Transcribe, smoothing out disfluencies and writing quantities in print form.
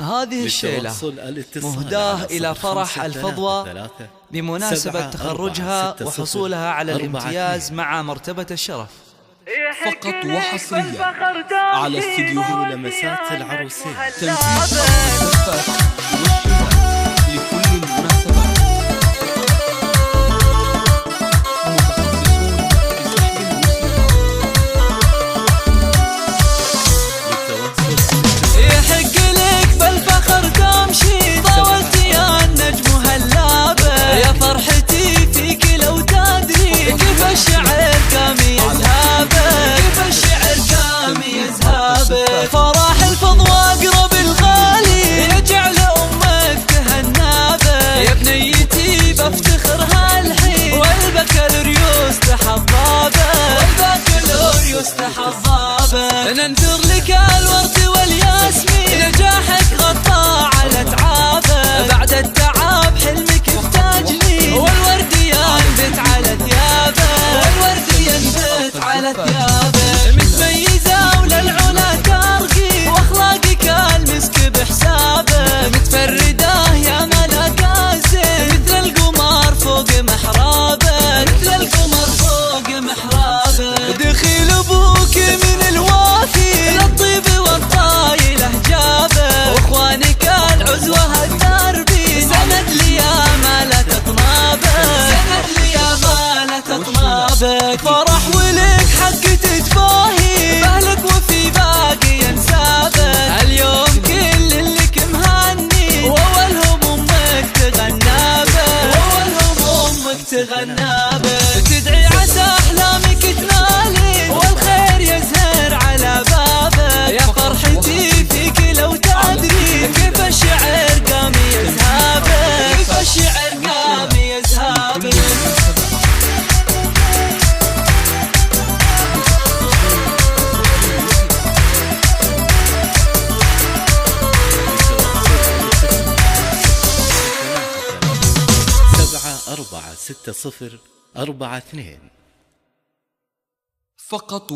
هذه الشيلة مهداة إلى فرح الفضوى بمناسبة تخرجها وحصولها على الامتياز مع مرتبة الشرف. فقط وحصريا على استديو لمسات العروسين، تنفيذ لكل المناسبات، يحق لك بالفخر تمشي طولت يا النجم هلابة، يا فرحتي فيك لو تدري كيف الشعر قام يذهبه، كيف الشعر قام يذهبه. فرح الفضوى اقرب الغالي يجعل امك تهنابه، يا بنيتي بفتخر هالحين والبكالوريوس تحضابه، والبكالوريوس تحضابه. ننثر لك الورد والياسمين نجاحك غطى على تعابه، بعد التعب حلمك بتجني والورد ينبت على ثيابه، والورد ينبت على ثيابه. متميزة وللعلا ترقي واخلاقك المسك بحسابه، متفردة يا ملكة زين مثل القمر فوق محرابه، مثل القمر فوق محرابه. دخيل ابوك من الوافي للطيب والطايله جابه، واخوانك العزوه الدربي سند لي يا ما تطنابه، سند لي يا ما تطنابك. فرح ولك حق تتباهي باهلك وفي باقي ينسابك، اليوم كل اللك مهني واولهم امك تغنابك، واولهم امك تغنابك. تدعي عسى احلامك تنالي والخير يزهر على بابك، يا فرحتي فيك لو تدري كيف الشعر قام يذهبك، كيف الشعر قام يذهبك. 7 4 6 0 4 2. فقط